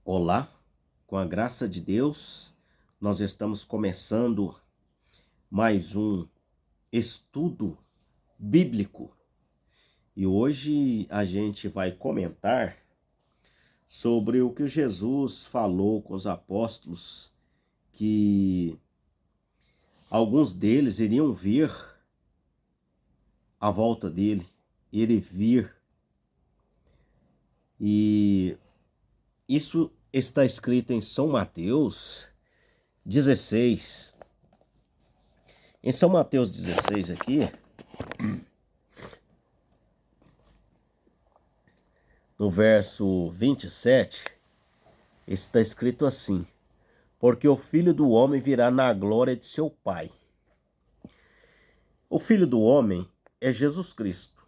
Olá, com a graça de Deus, nós estamos começando mais um estudo bíblico e hoje a gente vai comentar sobre o que Jesus falou com os apóstolos, que alguns deles iriam vir à volta dele, ele vir, e isso está escrito em São Mateus 16. Em São Mateus 16 aqui, no verso 27, está escrito assim: porque o Filho do Homem virá na glória de seu Pai. O Filho do Homem é Jesus Cristo.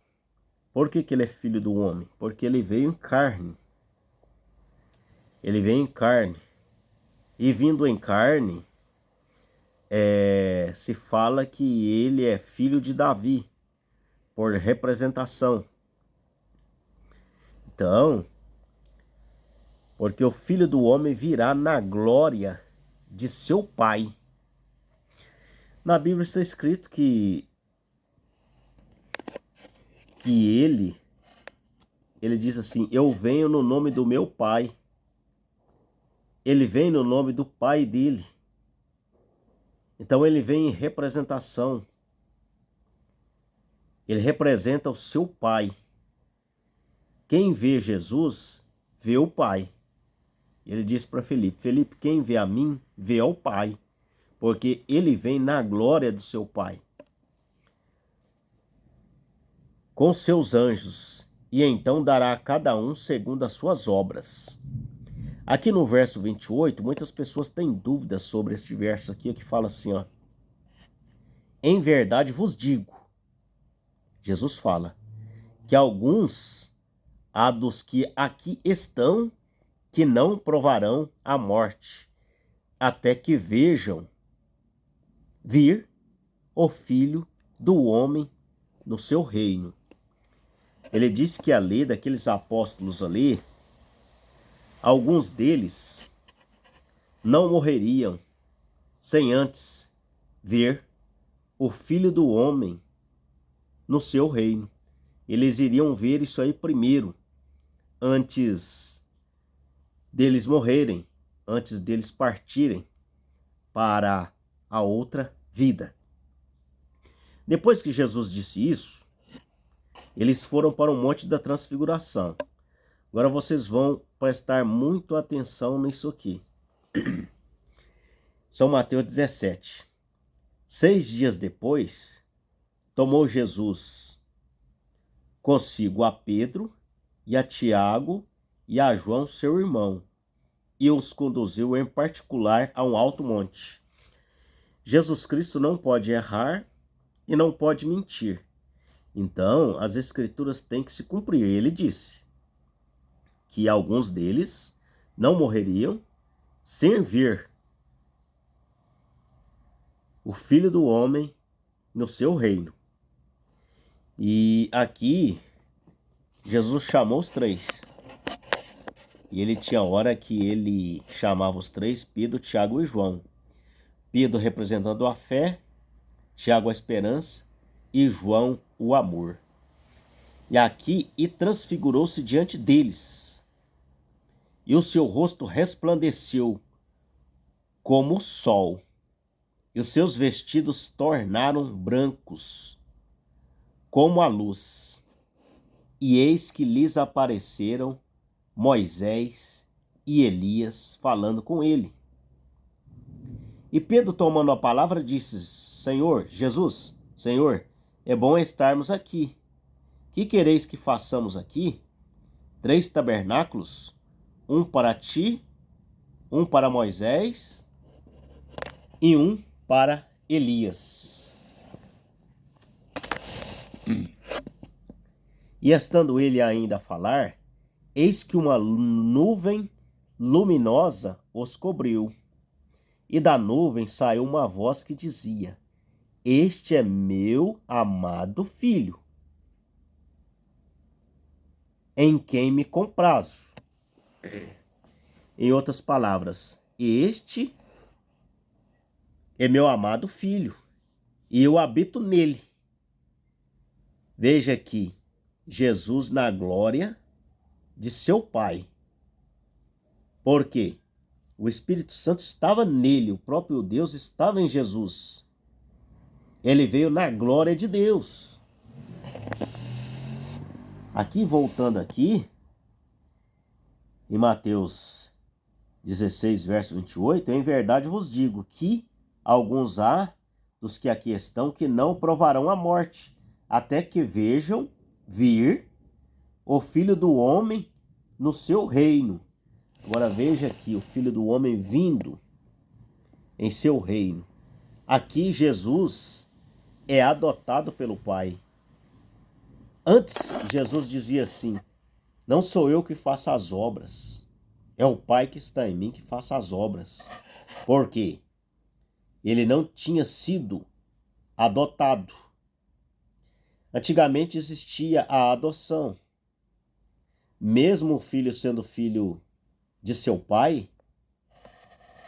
Por que ele é Filho do Homem? Porque ele veio em carne. Ele veio em carne. E vindo em carne, se fala que ele é filho de Davi, por representação. Então, porque o Filho do Homem virá na glória de seu Pai. Na Bíblia está escrito que ele diz assim: eu venho no nome do meu Pai. Ele vem no nome do Pai dele. Então ele vem em representação. Ele representa o seu Pai. Quem vê Jesus, vê o Pai. Ele disse para Felipe: Felipe, quem vê a mim, vê ao Pai. Porque ele vem na glória do seu Pai, com seus anjos, e então dará a cada um segundo as suas obras. Aqui no verso 28, muitas pessoas têm dúvidas sobre este verso aqui, que fala assim, ó: em verdade vos digo, Jesus fala, que alguns há dos que aqui estão que não provarão a morte, até que vejam vir o Filho do Homem no seu reino. Ele disse que ali, daqueles apóstolos ali, alguns deles não morreriam sem antes ver o Filho do Homem no seu reino. Eles iriam ver isso aí primeiro, antes deles morrerem, antes deles partirem para a outra vida. Depois que Jesus disse isso, eles foram para o Monte da Transfiguração. Agora vocês vão prestar muito atenção nisso aqui. São Mateus 17. 6 dias depois, tomou Jesus consigo a Pedro e a Tiago e a João, seu irmão, e os conduziu em particular a um alto monte. Jesus Cristo não pode errar e não pode mentir. Então, as escrituras têm que se cumprir. Ele disse que alguns deles não morreriam sem ver o Filho do Homem no seu reino. E aqui, Jesus chamou os três. E ele tinha hora que ele chamava os três: Pedro, Tiago e João. Pedro representando a fé, Tiago a esperança e João o amor. E aqui, e transfigurou-se diante deles, e o seu rosto resplandeceu como o sol, e os seus vestidos tornaram brancos como a luz. E eis que lhes apareceram Moisés e Elias falando com ele. E Pedro, tomando a palavra, disse: Senhor, Jesus, Senhor, é bom estarmos aqui. Que quereis que façamos aqui? 3 tabernáculos, um para ti, um para Moisés e um para Elias. E estando ele ainda a falar, eis que uma nuvem luminosa os cobriu. E da nuvem saiu uma voz que dizia: este é meu amado filho, em quem me comprazo. Em outras palavras, este é meu amado filho, e eu habito nele. Veja aqui, Jesus na glória de seu Pai. Por quê? O Espírito Santo estava nele, o próprio Deus estava em Jesus. Ele veio na glória de Deus. Aqui, voltando aqui, em Mateus 16, verso 28, em verdade vos digo que alguns há dos que aqui estão que não provarão a morte, até que vejam vir o Filho do Homem no seu reino. Agora veja aqui, o Filho do Homem vindo em seu reino. Aqui Jesus é adotado pelo Pai. Antes, Jesus dizia assim: não sou eu que faço as obras, é o Pai que está em mim que faça as obras. Por quê? Ele não tinha sido adotado. Antigamente existia a adoção. Mesmo o filho sendo filho de seu pai,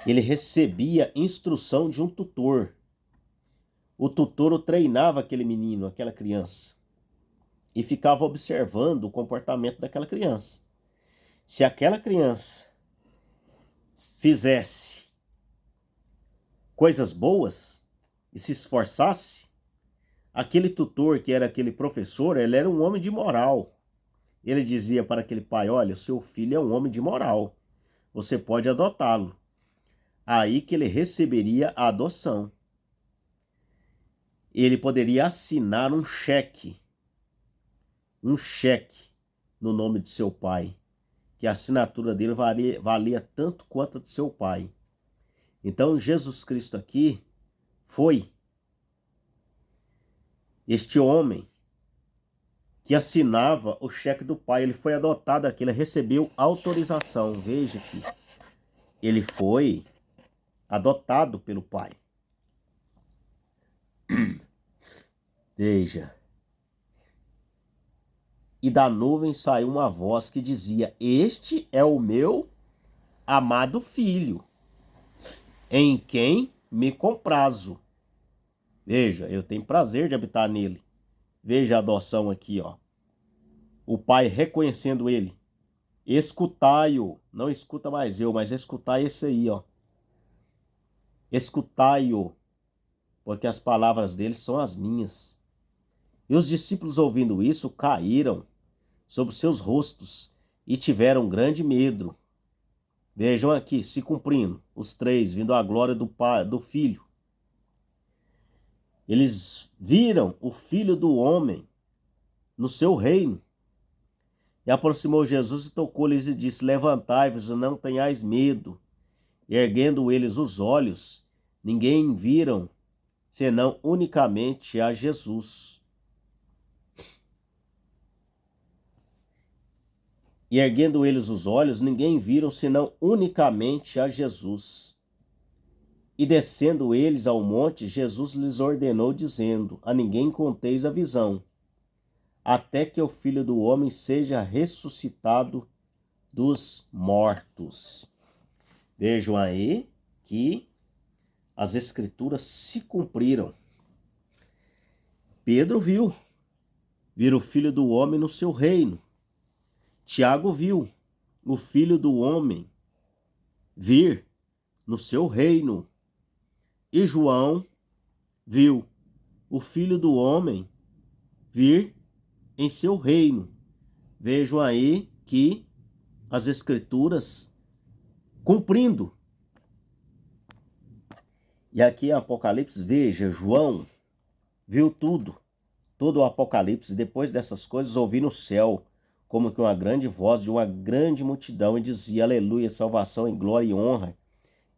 ele recebia instrução de um tutor. O tutor o treinava aquele menino, aquela criança, e ficava observando o comportamento daquela criança. Se aquela criança fizesse coisas boas e se esforçasse, aquele tutor, que era aquele professor, ele era um homem de moral. Ele dizia para aquele pai: olha, seu filho é um homem de moral, você pode adotá-lo. Aí que ele receberia a adoção. Ele poderia assinar um cheque no nome de seu pai, que a assinatura dele valia tanto quanto a de seu pai. Então Jesus Cristo aqui foi este homem que assinava o cheque do pai. Ele foi adotado aqui, ele recebeu autorização. Veja aqui, ele foi adotado pelo pai. Veja. E da nuvem saiu uma voz que dizia: este é o meu amado filho, em quem me comprazo. Veja, eu tenho prazer de habitar nele. Veja a adoção aqui, ó. O pai reconhecendo ele. Escutai-o. Não escuta mais eu, mas escutai esse aí, ó. Escutai-o, porque as palavras dele são as minhas. E os discípulos, ouvindo isso, caíram sobre seus rostos e tiveram grande medo. Vejam aqui, se cumprindo, os três, vindo à glória do Pai, do Filho. Eles viram o Filho do Homem no seu reino. E aproximou Jesus e tocou-lhes e disse: levantai-vos e não tenhais medo. E erguendo eles os olhos, ninguém viram, senão unicamente a Jesus. E erguendo eles os olhos, ninguém viram, senão unicamente a Jesus. E descendo eles ao monte, Jesus lhes ordenou, dizendo: a ninguém conteis a visão, até que o Filho do Homem seja ressuscitado dos mortos. Vejam aí que as Escrituras se cumpriram. Pedro viu o Filho do Homem no seu reino. Tiago viu o Filho do Homem vir no seu reino. E João viu o Filho do Homem vir em seu reino. Vejam aí que as Escrituras cumprindo. E aqui em Apocalipse, veja, João viu tudo, todo o Apocalipse. Depois dessas coisas, ouvi no céu como que uma grande voz de uma grande multidão, e dizia: aleluia, salvação e glória e honra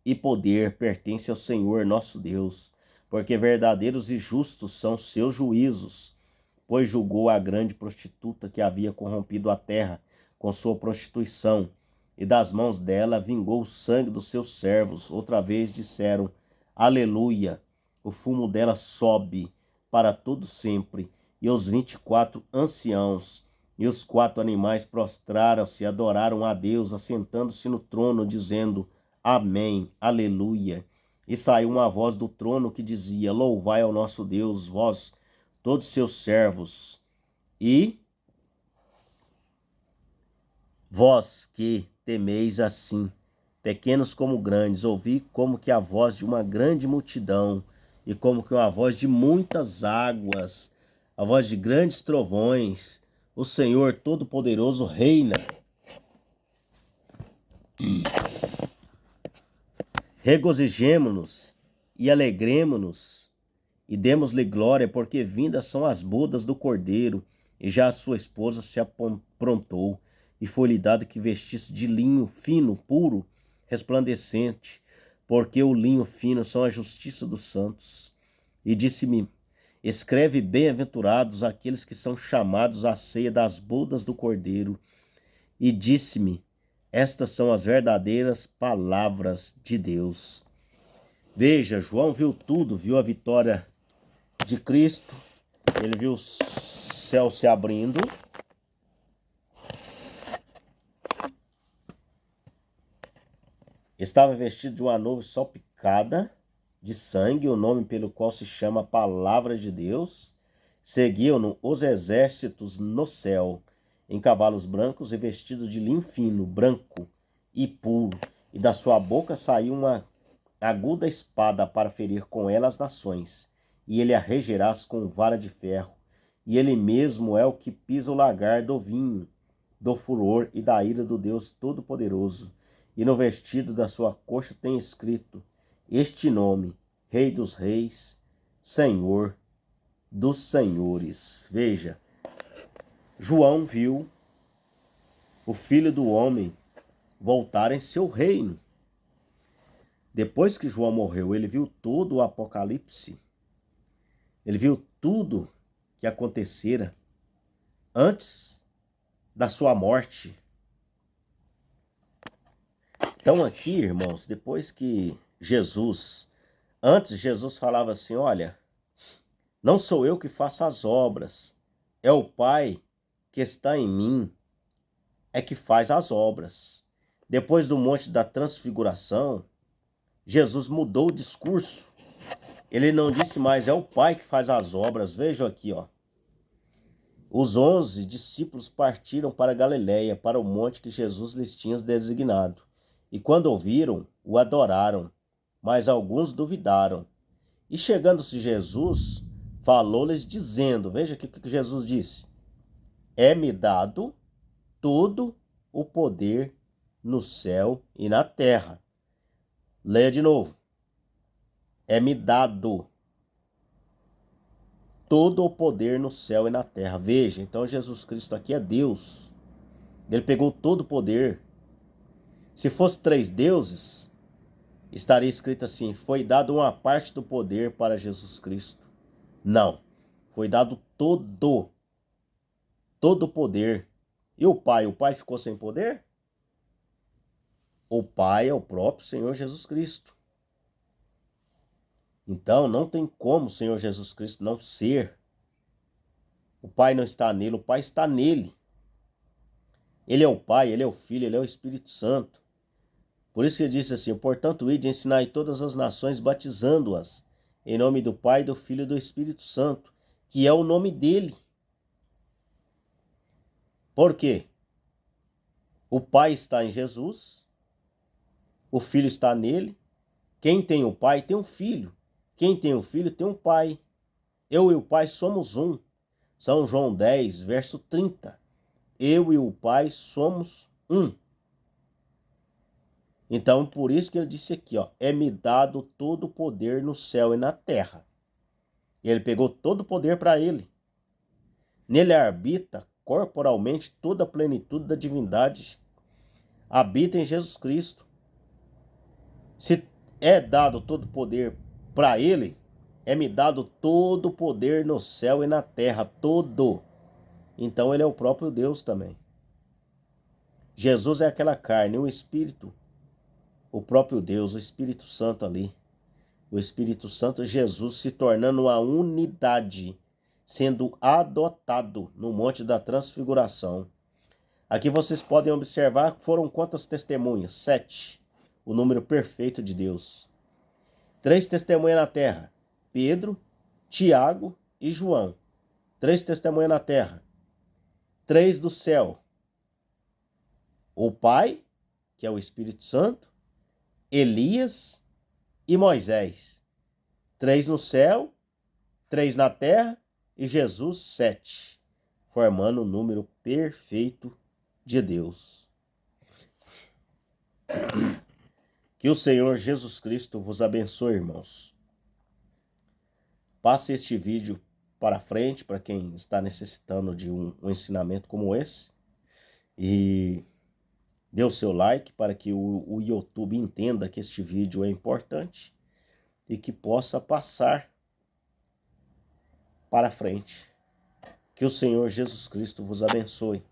e poder pertence ao Senhor nosso Deus, porque verdadeiros e justos são seus juízos, pois julgou a grande prostituta que havia corrompido a terra com sua prostituição, e das mãos dela vingou o sangue dos seus servos. Outra vez disseram: aleluia, o fumo dela sobe para todo sempre. E os 24 anciãos E os 4 animais prostraram-se e adoraram a Deus, assentando-se no trono, dizendo: Amém, aleluia. E saiu uma voz do trono que dizia: Louvai ao nosso Deus, vós, todos seus servos, e vós que temeis assim, pequenos como grandes, ouvi como que a voz de uma grande multidão, e como que uma voz de muitas águas, a voz de grandes trovões. O Senhor Todo-Poderoso reina. Regozijemo-nos e alegremo-nos e demos-lhe glória, porque vindas são as bodas do Cordeiro, e já a sua esposa se aprontou, e foi-lhe dado que vestisse de linho fino, puro, resplandecente, porque o linho fino são a justiça dos santos. E disse-me: Escreve: bem-aventurados aqueles que são chamados à ceia das bodas do Cordeiro. E disse-me: Estas são as verdadeiras palavras de Deus. Veja, João viu tudo, viu a vitória de Cristo, ele viu o céu se abrindo, estava vestido de uma nuvem salpicada de sangue, o nome pelo qual se chama Palavra de Deus. Seguiam-no os exércitos no céu, em cavalos brancos e vestidos de linho fino, branco e puro, e da sua boca saiu uma aguda espada para ferir com ela as nações, e ele a regerás com vara de ferro, e ele mesmo é o que pisa o lagar do vinho, do furor e da ira do Deus Todo-Poderoso. E no vestido da sua coxa tem escrito este nome: Rei dos Reis, Senhor dos Senhores. Veja, João viu o Filho do Homem voltar em seu reino. Depois que João morreu, ele viu todo o Apocalipse. Ele viu tudo que acontecera antes da sua morte. Então aqui, irmãos, depois que antes Jesus falava assim: olha, não sou eu que faço as obras, é o Pai que está em mim, é que faz as obras. Depois do Monte da Transfiguração, Jesus mudou o discurso. Ele não disse mais: é o Pai que faz as obras. Vejam aqui, ó. Os 11 discípulos partiram para Galiléia, para o monte que Jesus lhes tinha designado. E quando ouviram, o adoraram, mas alguns duvidaram. E chegando-se Jesus, falou-lhes dizendo, veja aqui o que Jesus disse: É-me dado todo o poder no céu e na terra. Leia de novo. É-me dado todo o poder no céu e na terra. Veja, então Jesus Cristo aqui é Deus. Ele pegou todo o poder. Se fosse 3 deuses, estaria escrito assim: foi dado uma parte do poder para Jesus Cristo. Não, foi dado todo o poder. E o Pai ficou sem poder? O Pai é o próprio Senhor Jesus Cristo. Então não tem como o Senhor Jesus Cristo não ser. O Pai não está nele, o Pai está nele. Ele é o Pai, ele é o Filho, ele é o Espírito Santo. Por isso ele disse assim: portanto, ide, ensinai todas as nações, batizando-as em nome do Pai, do Filho e do Espírito Santo, que é o nome dele. Por quê? O Pai está em Jesus, o Filho está nele. Quem tem o Pai tem o Filho. Quem tem o Filho tem o Pai. Eu e o Pai somos um. São João 10, verso 30. Eu e o Pai somos um. Então, por isso que ele disse aqui, ó: é-me dado todo o poder no céu e na terra. Ele pegou todo o poder para ele. Nele habita corporalmente toda a plenitude da divindade. Habita em Jesus Cristo. Se é dado todo o poder para ele, é-me dado todo o poder no céu e na terra, todo. Então ele é o próprio Deus também. Jesus é aquela carne, o Espírito, o próprio Deus, o Espírito Santo ali. O Espírito Santo, Jesus se tornando uma unidade sendo adotado no Monte da Transfiguração. Aqui vocês podem observar que foram quantas testemunhas? 7, o número perfeito de Deus. 3 testemunhas na terra, Pedro, Tiago e João. 3 testemunhas na terra. 3 do céu, o Pai, que é o Espírito Santo, Elias e Moisés. 3 no céu, 3 na terra e Jesus 7, formando o número perfeito de Deus. Que o Senhor Jesus Cristo vos abençoe, irmãos. Passe este vídeo para frente para quem está necessitando de um ensinamento como esse. E dê o seu like para que o YouTube entenda que este vídeo é importante e que possa passar para frente. Que o Senhor Jesus Cristo vos abençoe.